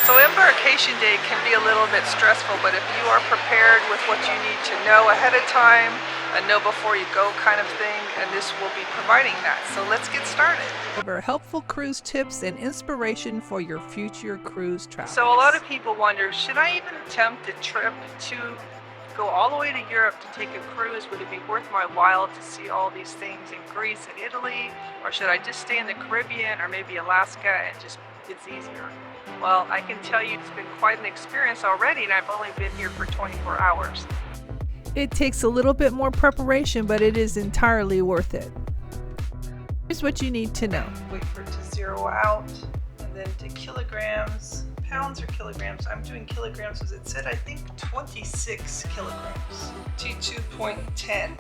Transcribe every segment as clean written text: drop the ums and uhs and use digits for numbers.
So embarkation day can be a little bit stressful, but if you are prepared with what you need to know ahead of time, a know before you go kind of thing, and this will be providing that. So let's get started. Over helpful cruise tips and inspiration for your future cruise travels. So a lot of people wonder, should I even attempt a trip to go all the way to Europe to take a cruise? Would it be worth my while to see all these things in Greece and Italy? Or should I just stay in the Caribbean or maybe Alaska and just it's easier? Well, I can tell you it's been quite an experience already, and I've only been here for 24 hours. It takes a little bit more preparation, but it is entirely worth it. Here's what you need to know. Wait for it to zero out, and then to kilograms, pounds or kilograms. I'm doing kilograms because it said I think 26 kilograms to 2.10.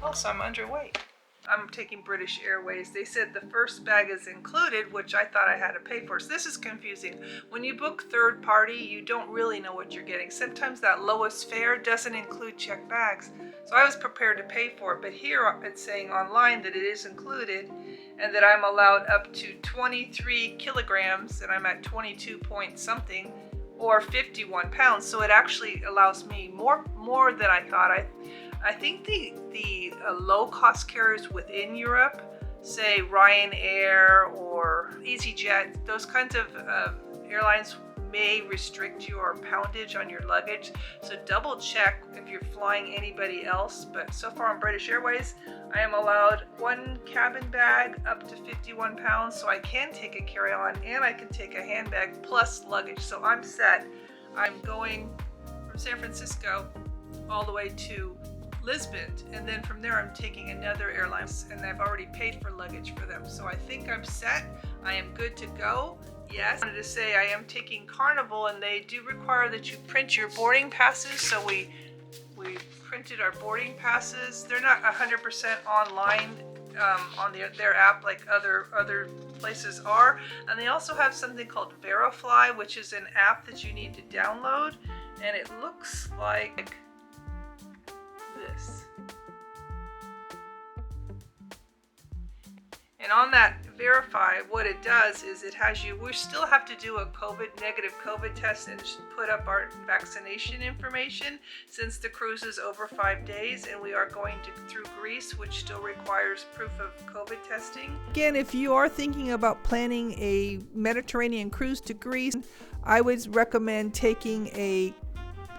Also, I'm underweight. I'm taking British Airways. They said the first bag is included, which I thought I had to pay for. So this is confusing. When you book third party, you don't really know what you're getting. Sometimes that lowest fare doesn't include checked bags. So I was prepared to pay for it, but here it's saying online that it is included and that I'm allowed up to 23 kilograms and I'm at 22 point something or 51 pounds. So it actually allows me more than I thought. I think the low-cost carriers within Europe, say Ryanair or EasyJet, those kinds of airlines may restrict your poundage on your luggage. So double check if you're flying anybody else. But so far on British Airways, I am allowed one cabin bag up to 51 pounds. So I can take a carry-on and I can take a handbag plus luggage. So I'm set. I'm going from San Francisco all the way to Lisbon, and then from there I'm taking another airline, and I've already paid for luggage for them. So I think I'm set. I am good to go. Yes, I wanted to say I am taking Carnival, and they do require that you print your boarding passes. So we printed our boarding passes. They're not 100% online on their app like other places are, and they also have something called Verifly, which is an app that you need to download, and it looks like this. And on that Verify, what it does is it has you, we still have to do a negative COVID test and put up our vaccination information since the cruise is over 5 days and we are going through Greece, which still requires proof of COVID testing. Again, if you are thinking about planning a Mediterranean cruise to Greece, I would recommend taking a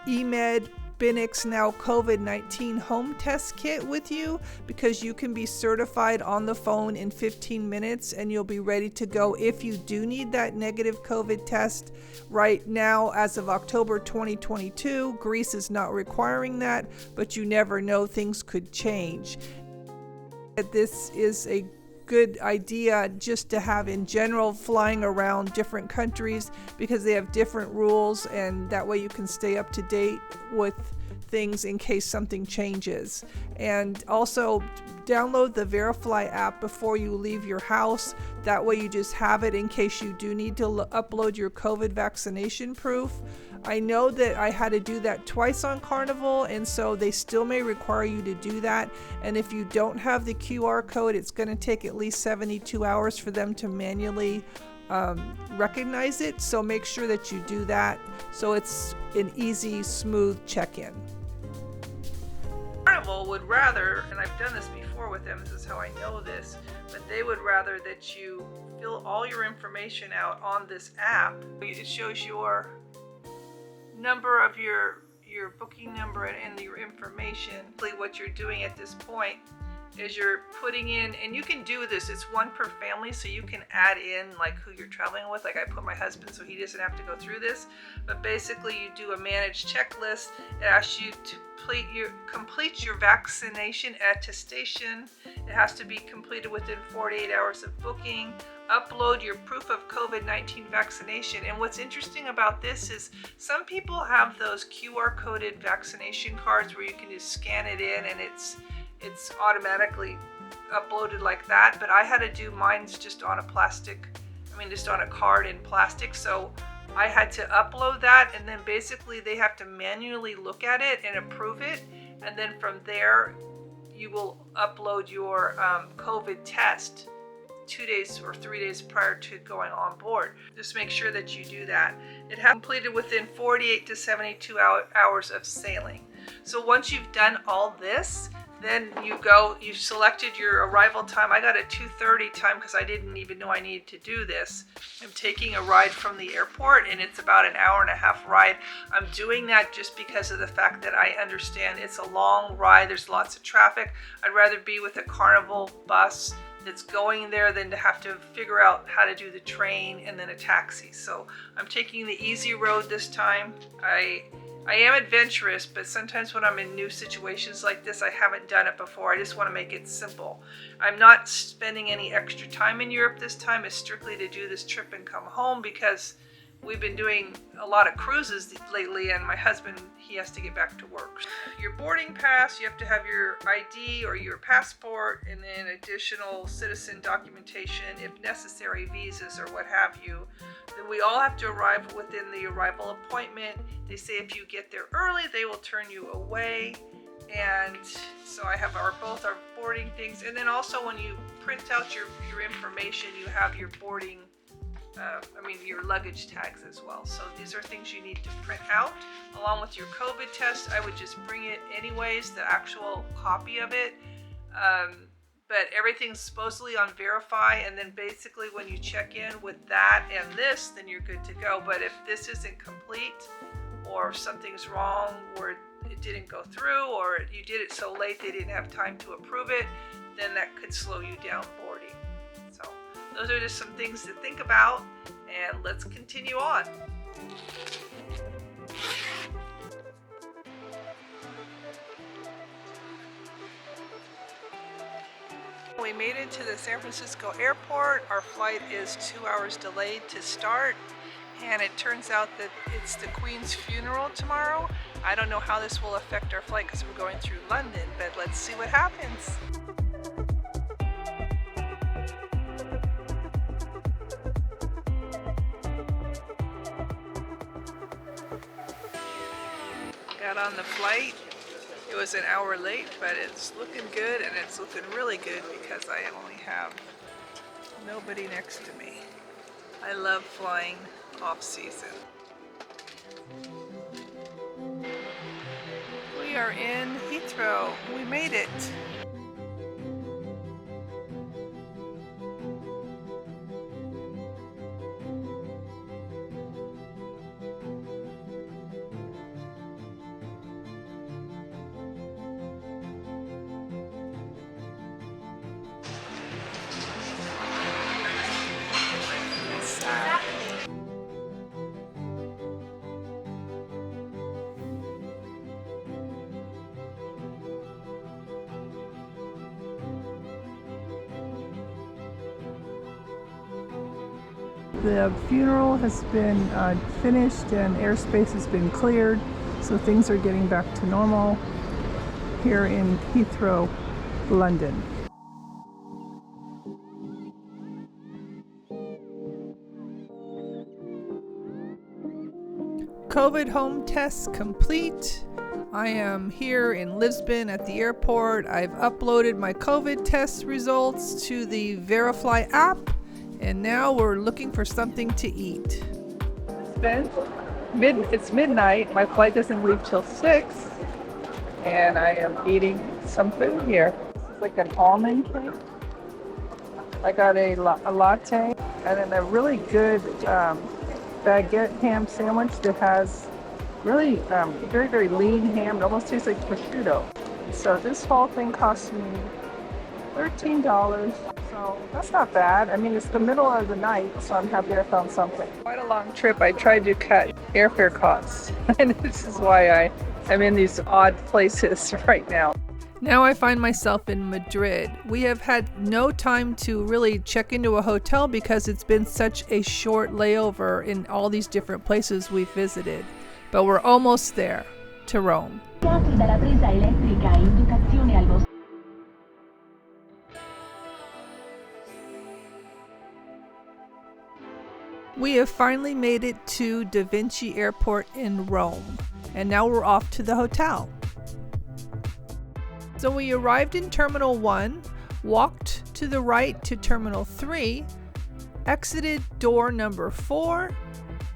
eMed Binix Now COVID-19 home test kit with you, because you can be certified on the phone in 15 minutes and you'll be ready to go if you do need that negative COVID test. Right now, as of October 2022, Greece is not requiring that, but you never know, things could change. This is a good idea just to have in general flying around different countries, because they have different rules, and that way you can stay up to date with things in case something changes. And also download the Verifly app before you leave your house. That way you just have it in case you do need to upload your COVID vaccination proof. I know that I had to do that twice on Carnival, and so they still may require you to do that. And if you don't have the QR code, it's going to take at least 72 hours for them to manually recognize it. So make sure that you do that so it's an easy, smooth check-in. Carnival would rather, and I've done this before with them, this is how I know this, but they would rather that you fill all your information out on this app. It shows your number of your booking number and your information. What you're doing at this point is you're putting in, and you can do this, it's one per family, so you can add in like who you're traveling with. Like I put my husband so he doesn't have to go through this, but basically you do a managed checklist. It asks you to complete your vaccination attestation. It has to be completed within 48 hours of booking. Upload your proof of COVID-19 vaccination. And what's interesting about this is some people have those QR coded vaccination cards where you can just scan it in and it's automatically uploaded like that, but I had to do mine's just on a card in plastic. So I had to upload that, and then basically they have to manually look at it and approve it, and then from there you will upload your COVID test 2 days or 3 days prior to going on board. Just make sure that you do that. It has completed within 48 to 72 hours of sailing. So once you've done all this, then you selected your arrival time. I got a 2:30 time because I didn't even know I needed to do this. I'm taking a ride from the airport and it's about an hour and a half ride. I'm doing that just because of the fact that I understand it's a long ride. There's lots of traffic. I'd rather be with a Carnival bus that's going there than to have to figure out how to do the train and then a taxi. So I'm taking the easy road this time. I am adventurous, but sometimes when I'm in new situations like this, I haven't done it before. I just want to make it simple. I'm not spending any extra time in Europe this time. It's strictly to do this trip and come home because we've been doing a lot of cruises lately and my husband, he has to get back to work. Your boarding pass, you have to have your ID or your passport and then additional citizen documentation, if necessary, visas or what have you. Then we all have to arrive within the arrival appointment. They say if you get there early, they will turn you away. And so I have both our boarding things. And then also when you print out your information, you have your boarding your luggage tags as well. So these are things you need to print out along with your COVID test. I would just bring it anyways, the actual copy of it. But everything's supposedly on Verify, and then basically when you check in with that and this, then you're good to go. But if this isn't complete or something's wrong or it didn't go through or you did it so late they didn't have time to approve it, then that could slow you down boarding. So those are just some things to think about, and let's continue on. We made it to the San Francisco airport. Our flight is 2 hours delayed to start, and it turns out that it's the Queen's funeral tomorrow. I don't know how this will affect our flight because we're going through London, but let's see what happens. Got on the flight. It was an hour late, but it's looking good, and it's looking really good because I only have nobody next to me. I love flying off season. We are in Heathrow. We made it. The funeral has been finished and airspace has been cleared, so things are getting back to normal here in Heathrow, London. COVID home test complete. I am here in Lisbon at the airport. I've uploaded my COVID test results to the Verify app. And now we're looking for something to eat. It's midnight. My flight doesn't leave till 6. And I am eating some food here. This is like an almond cake. I got a latte and then a really good baguette ham sandwich that has really very, very lean ham. It almost tastes like prosciutto. So this whole thing cost me $13. So that's not bad. I mean, it's the middle of the night, so I'm happy I found something. Quite a long trip. I tried to cut airfare costs, and this is why I'm in these odd places right now. Now I find myself in Madrid. We have had no time to really check into a hotel because it's been such a short layover in all these different places we've visited. But we're almost there, to Rome. We have finally made it to Da Vinci Airport in Rome, and now we're off to the hotel. So we arrived in Terminal 1, walked to the right to Terminal 3, exited door number 4,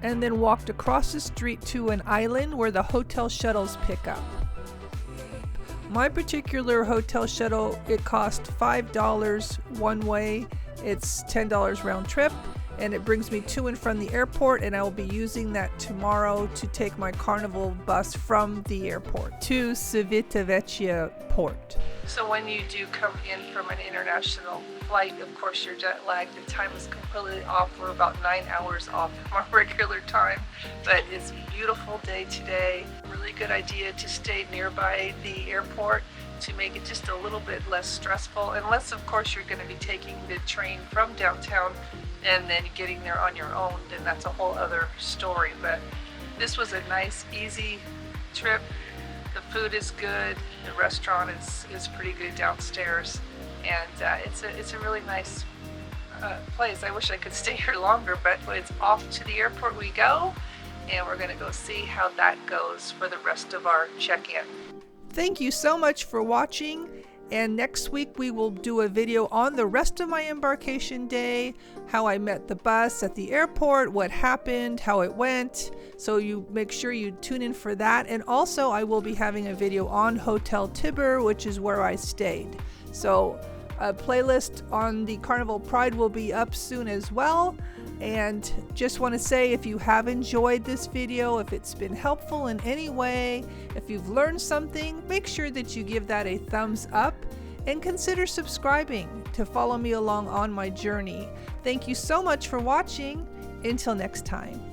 and then walked across the street to an island where the hotel shuttles pick up. My particular hotel shuttle, it cost $5 one way. It's $10 round trip, and it brings me to and from the airport, and I will be using that tomorrow to take my Carnival bus from the airport to Civitavecchia port. So when you do come in from an international flight, of course you're jet lagged. The time is completely off. We're about 9 hours off from our regular time, but it's a beautiful day today. Really good idea to stay nearby the airport to make it just a little bit less stressful, unless of course you're going to be taking the train from downtown and then getting there on your own, then that's a whole other story. But this was a nice, easy trip. The food is good, the restaurant is pretty good downstairs, and it's a really nice place. I wish I could stay here longer, but it's off to the airport we go, and we're going to go see how that goes for the rest of our check-in. Thank you so much for watching, and next week we will do a video on the rest of my embarkation day, how I met the bus at the airport, what happened, how it went, so you make sure you tune in for that. And also I will be having a video on Hotel Tibber, which is where I stayed. So a playlist on the Carnival Pride will be up soon as well. And just want to say, if you have enjoyed this video, if it's been helpful in any way, if you've learned something, make sure that you give that a thumbs up and consider subscribing to follow me along on my journey. Thank you so much for watching. Until next time.